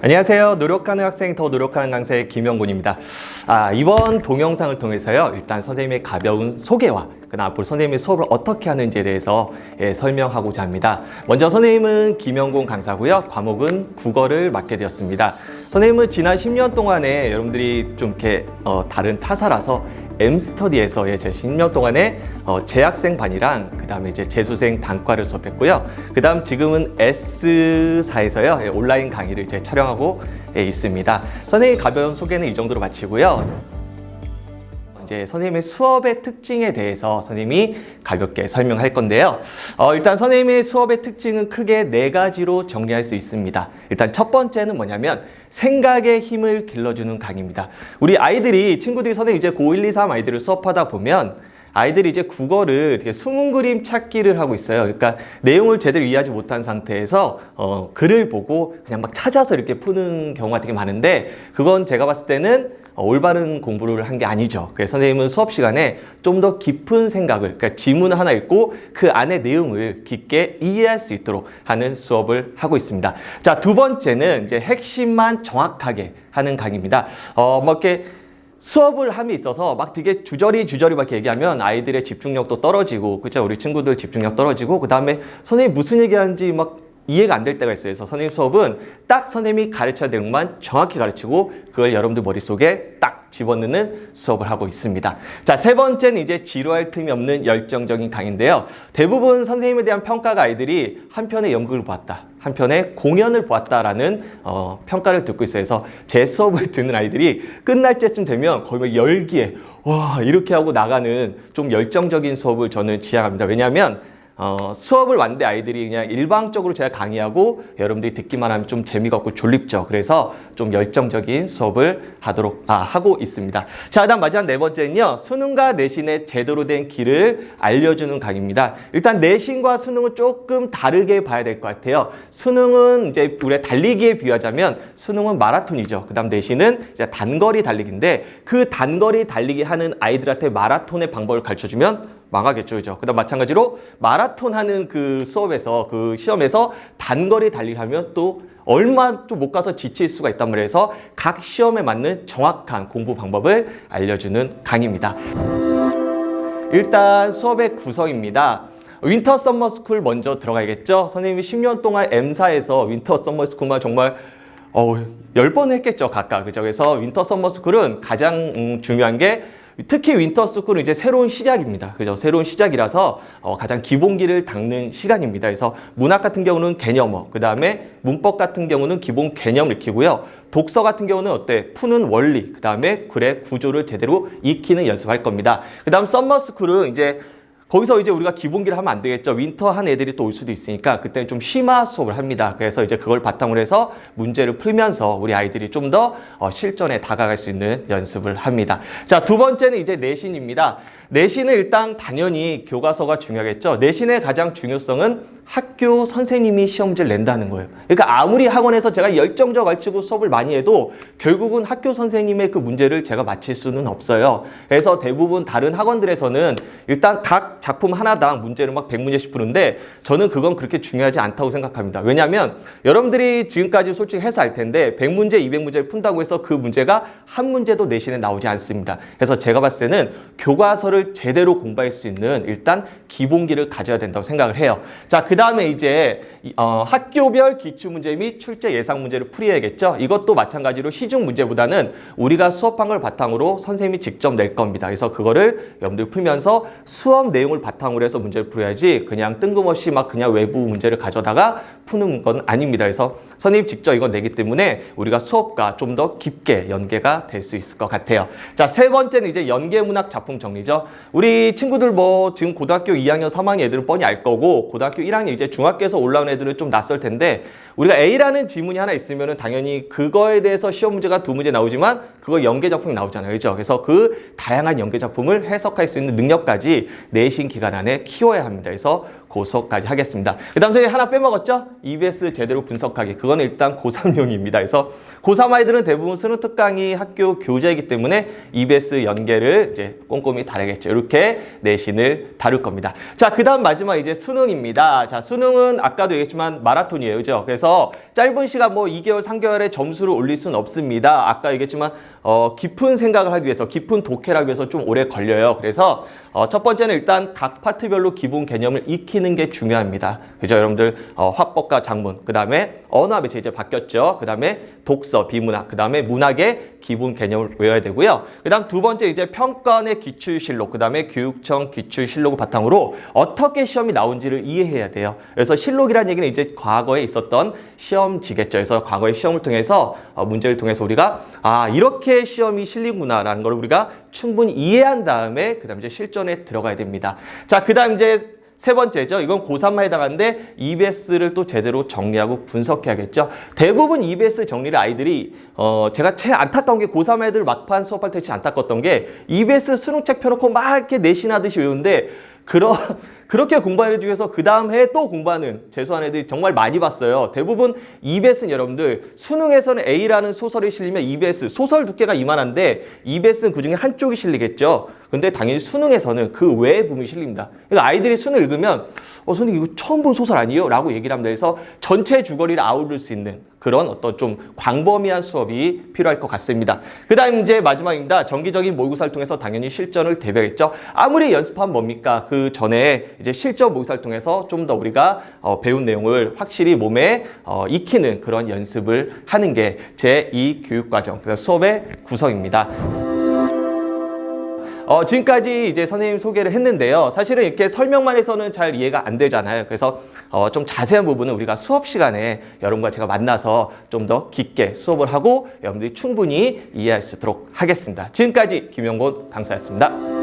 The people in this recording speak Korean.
안녕하세요. 노력하는 학생 더 노력하는 강사의 김영곤입니다. 이번 동영상을 통해서요. 일단 선생님의 가벼운 소개와 그다음 앞으로 선생님의 수업을 어떻게 하는지에 대해서 설명하고자 합니다. 먼저 선생님은 김영곤 강사고요. 과목은 국어를 맡게 되었습니다. 선생님은 지난 10년 동안에 여러분들이 좀 이렇게 다른 타사라서 M스터디에서 제 10년 동안에 재학생 반이랑 그 다음에 이제 재수생 단과를 수업했고요. 그 다음 지금은 S사에서요 온라인 강의를 이제 촬영하고 있습니다. 선생님 가벼운 소개는 이 정도로 마치고요. 이제 선생님의 수업의 특징에 대해서 선생님이 가볍게 설명할 건데요. 일단 선생님의 수업의 특징은 크게 4가지로 정리할 수 있습니다. 일단 첫 번째는 뭐냐면 생각의 힘을 길러주는 강의입니다. 우리 아이들이 친구들이 선생님 이제 고1, 2, 3 아이들을 수업하다 보면 아이들이 이제 국어를 되게 숨은 그림 찾기를 하고 있어요. 그러니까 내용을 제대로 이해하지 못한 상태에서 글을 보고 그냥 막 찾아서 이렇게 푸는 경우가 되게 많은데 그건 제가 봤을 때는 올바른 공부를 한 게 아니죠. 그래서 선생님은 수업 시간에 좀 더 깊은 생각을, 그러니까 지문을 하나 읽고 그 안에 내용을 깊게 이해할 수 있도록 하는 수업을 하고 있습니다. 자, 두 번째는 이제 핵심만 정확하게 하는 강의입니다. 이렇게 수업을 함에 있어서 막 되게 주저리 막 얘기하면 아이들의 집중력도 떨어지고, 그죠? 우리 친구들 집중력 떨어지고, 그 다음에 선생님이 무슨 얘기하는지 막 이해가 안 될 때가 있어요. 그래서 선생님 수업은 딱 선생님이 가르쳐야 될 것만 정확히 가르치고 그걸 여러분들 머릿속에 딱 집어넣는 수업을 하고 있습니다. 자, 세 번째는 이제 지루할 틈이 없는 열정적인 강의인데요. 대부분 선생님에 대한 평가가 아이들이 한 편의 연극을 보았다, 한 편의 공연을 보았다라는 평가를 듣고 있어요. 그래서 제 수업을 듣는 아이들이 끝날 때쯤 되면 거의 막 열기에 와 이렇게 하고 나가는 좀 열정적인 수업을 저는 지향합니다. 왜냐하면 수업을 왔는데 아이들이 그냥 일방적으로 제가 강의하고 여러분들이 듣기만 하면 좀 재미가 없고 졸립죠. 그래서 좀 열정적인 수업을 하고 있습니다. 자, 다음 마지막 네 번째는요. 수능과 내신의 제대로 된 길을 알려주는 강의입니다. 일단 내신과 수능은 조금 다르게 봐야 될 것 같아요. 수능은 이제 우리가 달리기에 비유하자면 수능은 마라톤이죠. 그 다음 내신은 이제 단거리 달리기인데 그 단거리 달리기 하는 아이들한테 마라톤의 방법을 가르쳐주면 망하겠죠, 그죠? 그 다음 마찬가지로 마라톤 하는 그 수업에서, 그 시험에서 단거리 달리기 하면 또 얼마 또 못 가서 지칠 수가 있단 말이에요. 그래서 각 시험에 맞는 정확한 공부 방법을 알려주는 강의입니다. 일단 수업의 구성입니다. 윈터 썸머 스쿨 먼저 들어가야겠죠? 선생님이 10년 동안 M사에서 윈터 썸머 스쿨만 정말 10번을 했겠죠, 각각. 그죠? 그래서 윈터 썸머 스쿨은 가장 중요한 게 특히 윈터 스쿨은 이제 새로운 시작입니다. 그죠? 새로운 시작이라서 가장 기본기를 닦는 시간입니다. 그래서 문학 같은 경우는 개념어, 그 다음에 문법 같은 경우는 기본 개념을 익히고요. 독서 같은 경우는 푸는 원리, 그 다음에 글의 구조를 제대로 익히는 연습할 겁니다. 그 다음 썸머 스쿨은 이제 거기서 이제 우리가 기본기를 하면 안 되겠죠. 윈터 한 애들이 또 올 수도 있으니까 그때는 좀 심화 수업을 합니다. 그래서 이제 그걸 바탕으로 해서 문제를 풀면서 우리 아이들이 좀 더 실전에 다가갈 수 있는 연습을 합니다. 자, 두 번째는 이제 내신입니다. 내신은 일단 당연히 교과서가 중요하겠죠. 내신의 가장 중요성은 학교 선생님이 시험 문제를 낸다는 거예요. 그러니까 아무리 학원에서 제가 열정적으로 가르치고 수업을 많이 해도 결국은 학교 선생님의 그 문제를 제가 맞힐 수는 없어요. 그래서 대부분 다른 학원들에서는 일단 각 작품 하나당 문제를 막 100문제씩 푸는데 저는 그건 그렇게 중요하지 않다고 생각합니다. 왜냐하면 여러분들이 지금까지 솔직히 해서 알 텐데 100문제, 200문제를 푼다고 해서 그 문제가 한 문제도 내신에 나오지 않습니다. 그래서 제가 봤을 때는 교과서를 제대로 공부할 수 있는 일단 기본기를 가져야 된다고 생각을 해요. 자, 그 다음에 이제 학교별 기출문제 및 출제 예상 문제를 풀이해야겠죠. 이것도 마찬가지로 시중 문제보다는 우리가 수업한 걸 바탕으로 선생님이 직접 낼 겁니다. 그래서 그거를 여러분들 풀면서 수업 내용을 바탕으로 해서 문제를 풀어야지 그냥 뜬금없이 막 그냥 외부 문제를 가져다가 푸는 건 아닙니다. 그래서 선생님 직접 이거 내기 때문에 우리가 수업과 좀 더 깊게 연계가 될 수 있을 것 같아요. 자, 세 번째는 이제 연계문학 작품 정리죠. 우리 친구들 지금 고등학교 2학년, 3학년 애들은 뻔히 알 거고 고등학교 1학년 이제 중학교에서 올라온 애들은 좀 낯설 텐데 우리가 A라는 지문이 하나 있으면은 당연히 그거에 대해서 시험 문제가 2문제 나오지만 그거 연계 작품이 나오잖아요. 그죠? 그래서 그 다양한 연계 작품을 해석할 수 있는 능력까지 내신 기간 안에 키워야 합니다. 그래서 그 수업까지 하겠습니다. 그 다음 선생님 하나 빼먹었죠? EBS 제대로 분석하기. 그거는 일단 고3용입니다. 그래서 고3 아이들은 대부분 수능 특강이 학교 교재이기 때문에 EBS 연계를 이제 꼼꼼히 다루겠죠. 이렇게 내신을 다룰 겁니다. 자, 그 다음 마지막 이제 수능입니다. 자, 수능은 아까도 얘기했지만 마라톤이에요. 그죠? 그래서 짧은 시간 뭐 2개월, 3개월에 점수를 올릴 수는 없습니다. 아까 얘기했지만 깊은 생각을 하기 위해서, 깊은 독해를 하기 위해서 좀 오래 걸려요. 그래서 첫 번째는 일단 각 파트별로 기본 개념을 익히는 게 중요합니다. 그죠? 여러분들 화법과 작문, 그 다음에 언어 매체 이제 바뀌었죠. 그 다음에 독서, 비문학, 그 다음에 문학의 기본 개념을 외워야 되고요. 그 다음 두 번째 이제 평가원의 기출실록, 그 다음에 교육청 기출실록을 바탕으로 어떻게 시험이 나온지를 이해해야 돼요. 그래서 실록이라는 얘기는 이제 과거에 있었던 시험지겠죠. 그래서 과거의 시험을 통해서 문제를 통해서 우리가 이렇게 시험이 실리구나라는 걸 우리가 충분히 이해한 다음에 그 다음 이제 실전에 들어가야 됩니다. 자, 그 다음 이제 세 번째죠. 이건 고3만 해당하는데 EBS를 또 제대로 정리하고 분석해야겠죠. 대부분 EBS 정리를 아이들이 제가 제일 안타까운 게 고3 애들 막판 수업할 때 제일 안타까웠던 게 EBS 수능책 펴놓고 막 이렇게 내신하듯이 외우는데 그렇게 공부하는 중에서 그 다음 해에 또 공부하는 재수한 애들이 정말 많이 봤어요. 대부분 EBS는 여러분들 수능에서는 A라는 소설이 실리면 EBS 소설 두께가 이만한데 EBS는 그중에 한쪽이 실리겠죠. 근데 당연히 수능에서는 그 외의 부분이 실립니다. 그러니까 아이들이 수능 읽으면 선생님 이거 처음 본 소설 아니에요? 라고 얘기를 합니다. 그래서 전체 주거리를 아우를 수 있는 그런 어떤 좀 광범위한 수업이 필요할 것 같습니다. 그 다음 이제 마지막입니다. 정기적인 모의고사를 통해서 당연히 실전을 대비하겠죠. 아무리 연습하면 뭡니까? 그 전에 이제 실전 모의고사를 통해서 좀 더 우리가 배운 내용을 확실히 몸에 익히는 그런 연습을 하는 게 제2 교육과정, 수업의 구성입니다. 지금까지 이제 선생님 소개를 했는데요. 사실은 이렇게 설명만 해서는 잘 이해가 안 되잖아요. 그래서 좀 자세한 부분은 우리가 수업 시간에 여러분과 제가 만나서 좀 더 깊게 수업을 하고 여러분들이 충분히 이해할 수 있도록 하겠습니다. 지금까지 김영곤 강사였습니다.